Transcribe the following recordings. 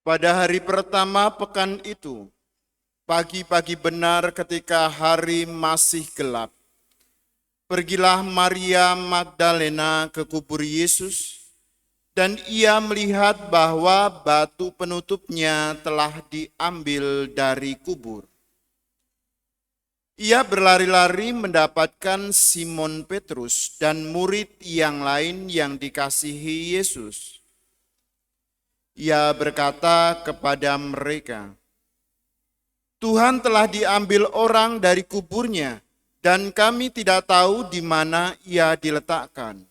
Pada hari pertama pekan itu, pagi-pagi benar ketika hari masih gelap, pergilah Maria Magdalena ke kubur Yesus, dan ia melihat bahwa batu penutupnya telah diambil dari kubur. Ia berlari-lari mendapatkan Simon Petrus dan murid yang lain yang dikasihi Yesus. Ia berkata kepada mereka, "Tuhan telah diambil orang dari kuburnya, dan kami tidak tahu di mana ia diletakkan."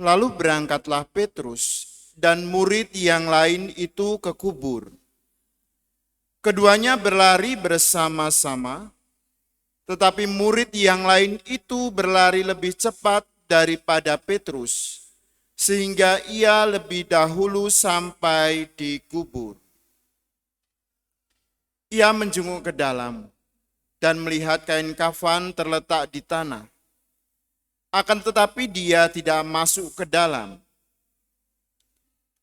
Lalu berangkatlah Petrus dan murid yang lain itu ke kubur. Keduanya berlari bersama-sama, tetapi murid yang lain itu berlari lebih cepat daripada Petrus, sehingga ia lebih dahulu sampai di kubur. Ia menjenguk ke dalam dan melihat kain kafan terletak di tanah. Akan tetapi dia tidak masuk ke dalam.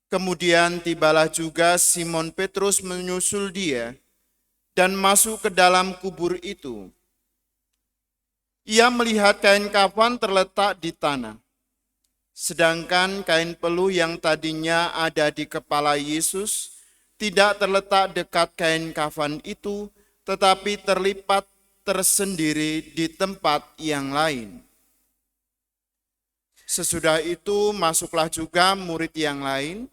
Kemudian tibalah juga Simon Petrus menyusul dia dan masuk ke dalam kubur itu. Ia melihat kain kafan terletak di tanah, sedangkan kain peluh yang tadinya ada di kepala Yesus tidak terletak dekat kain kafan itu, tetapi terlipat tersendiri di tempat yang lain. Sesudah itu masuklah juga murid yang lain,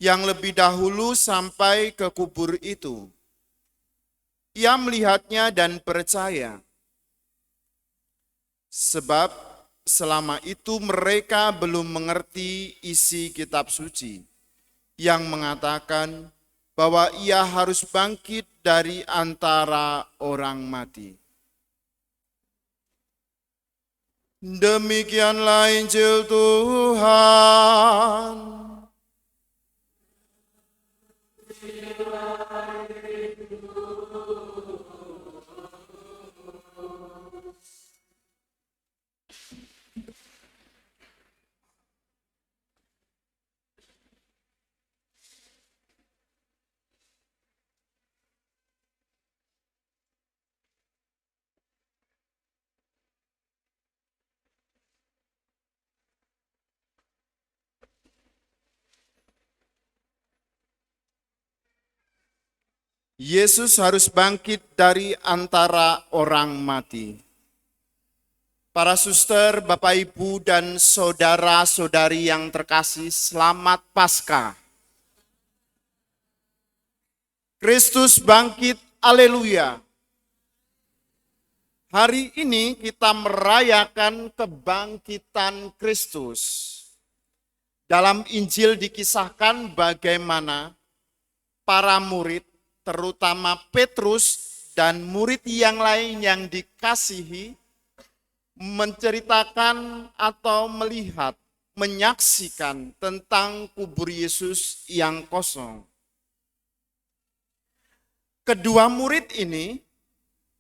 yang lebih dahulu sampai ke kubur itu. Ia melihatnya dan percaya, sebab selama itu mereka belum mengerti isi kitab suci yang mengatakan bahwa ia harus bangkit dari antara orang mati. Demikianlah Injil Tuhan. Yesus harus bangkit dari antara orang mati. Para suster, Bapak Ibu, dan saudara-saudari yang terkasih, selamat Paskah. Kristus bangkit, haleluya. Hari ini kita merayakan kebangkitan Kristus. Dalam Injil dikisahkan bagaimana para murid, terutama Petrus dan murid yang lain yang dikasihi, menceritakan atau melihat, menyaksikan tentang kubur Yesus yang kosong. Kedua murid ini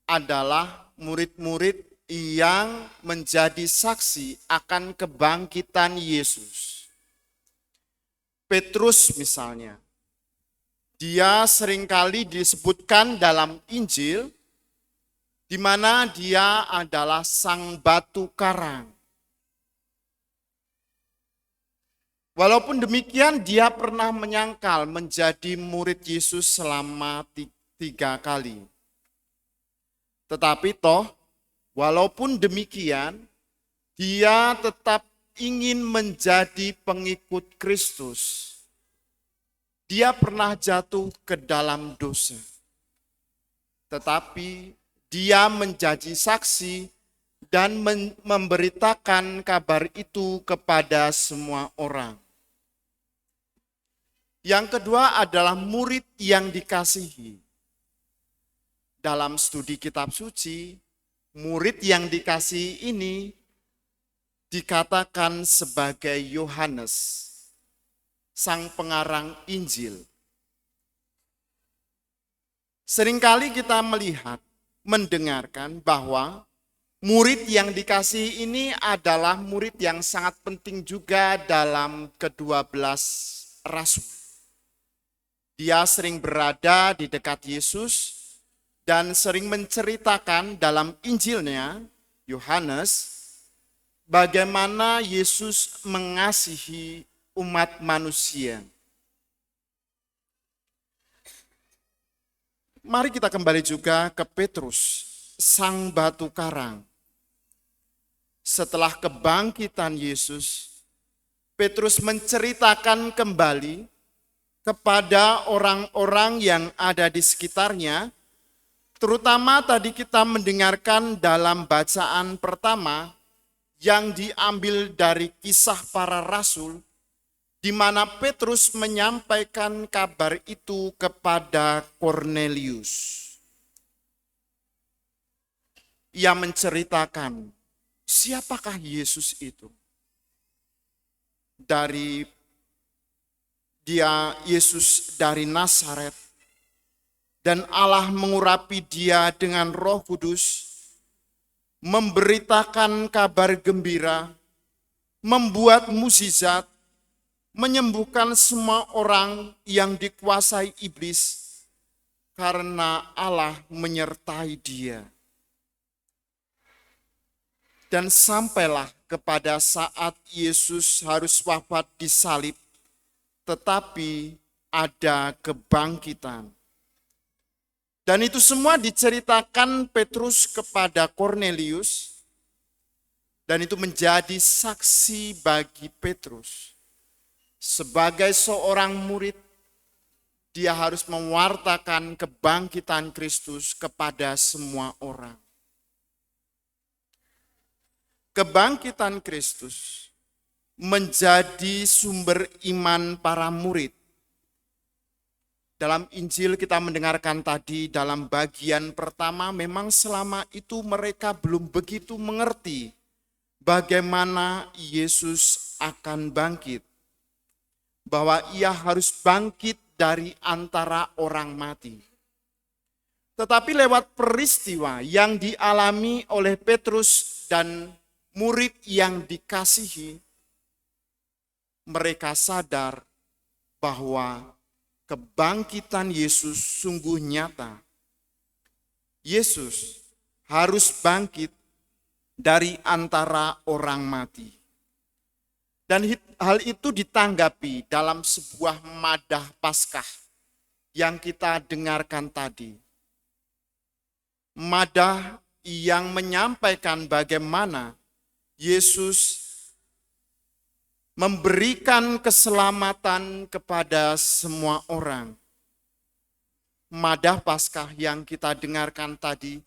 adalah murid-murid yang menjadi saksi akan kebangkitan Yesus. Petrus misalnya, dia seringkali disebutkan dalam Injil, di mana dia adalah sang batu karang. Walaupun demikian, dia pernah menyangkal menjadi murid Yesus selama 3 kali. Tetapi walaupun demikian, dia tetap ingin menjadi pengikut Kristus. Dia pernah jatuh ke dalam dosa. Tetapi dia menjadi saksi dan memberitakan kabar itu kepada semua orang. Yang kedua adalah murid yang dikasihi. Dalam studi kitab suci, murid yang dikasihi ini dikatakan sebagai Yohanes, sang pengarang Injil. Seringkali kita melihat, mendengarkan bahwa murid yang dikasihi ini adalah murid yang sangat penting juga dalam ke-12 rasul. Dia sering berada di dekat Yesus dan sering menceritakan dalam Injilnya, Yohanes, bagaimana Yesus mengasihi umat manusia. Mari kita kembali juga ke Petrus, sang batu karang. Setelah kebangkitan Yesus, Petrus menceritakan kembali kepada orang-orang yang ada di sekitarnya, terutama tadi kita mendengarkan dalam bacaan pertama yang diambil dari Kisah Para Rasul, di mana Petrus menyampaikan kabar itu kepada Kornelius. Ia menceritakan siapakah Yesus itu. Yesus dari Nazaret, dan Allah mengurapi dia dengan Roh Kudus, memberitakan kabar gembira, membuat mukjizat, menyembuhkan semua orang yang dikuasai iblis karena Allah menyertai dia. Dan sampailah kepada saat Yesus harus wafat di salib, tetapi ada kebangkitan. Dan itu semua diceritakan Petrus kepada Kornelius, dan itu menjadi saksi bagi Petrus. Sebagai seorang murid, dia harus mewartakan kebangkitan Kristus kepada semua orang. Kebangkitan Kristus menjadi sumber iman para murid. Dalam Injil kita mendengarkan tadi dalam bagian pertama, memang selama itu mereka belum begitu mengerti bagaimana Yesus akan bangkit. Bahwa ia harus bangkit dari antara orang mati. Tetapi lewat peristiwa yang dialami oleh Petrus dan murid yang dikasihi, mereka sadar bahwa kebangkitan Yesus sungguh nyata. Yesus harus bangkit dari antara orang mati. Dan hal itu ditanggapi dalam sebuah madah Paskah yang kita dengarkan tadi. Madah yang menyampaikan bagaimana Yesus memberikan keselamatan kepada semua orang. Madah Paskah yang kita dengarkan tadi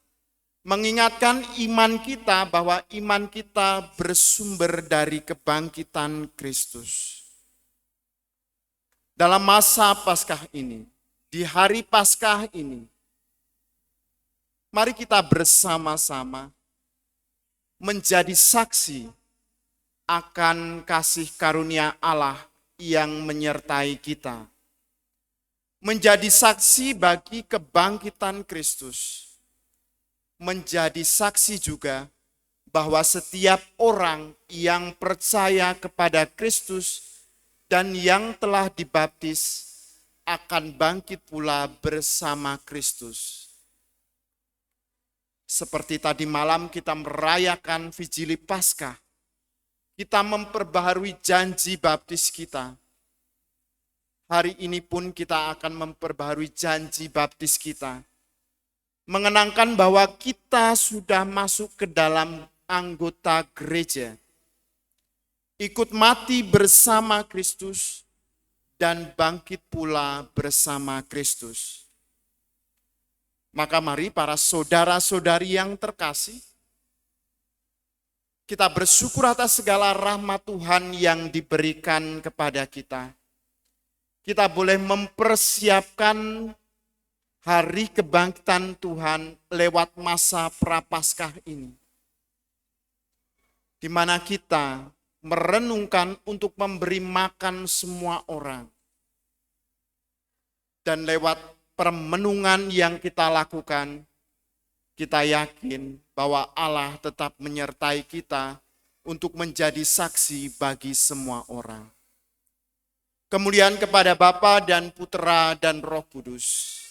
mengingatkan iman kita bahwa iman kita bersumber dari kebangkitan Kristus. Dalam masa Paskah ini, di hari Paskah ini, mari kita bersama-sama menjadi saksi akan kasih karunia Allah yang menyertai kita. Menjadi saksi bagi kebangkitan Kristus. Menjadi saksi juga bahwa setiap orang yang percaya kepada Kristus dan yang telah dibaptis akan bangkit pula bersama Kristus. Seperti tadi malam kita merayakan Vigili Paskah, kita memperbaharui janji baptis kita. Hari ini pun kita akan memperbaharui janji baptis kita. Mengenangkan bahwa kita sudah masuk ke dalam anggota gereja. Ikut mati bersama Kristus dan bangkit pula bersama Kristus. Maka mari para saudara-saudari yang terkasih, kita bersyukur atas segala rahmat Tuhan yang diberikan kepada kita. Kita boleh mempersiapkan hari kebangkitan Tuhan lewat masa Prapaskah ini. Di mana kita merenungkan untuk memberi makan semua orang. Dan lewat permenungan yang kita lakukan, kita yakin bahwa Allah tetap menyertai kita untuk menjadi saksi bagi semua orang. Kemuliaan kepada Bapa dan Putera dan Roh Kudus.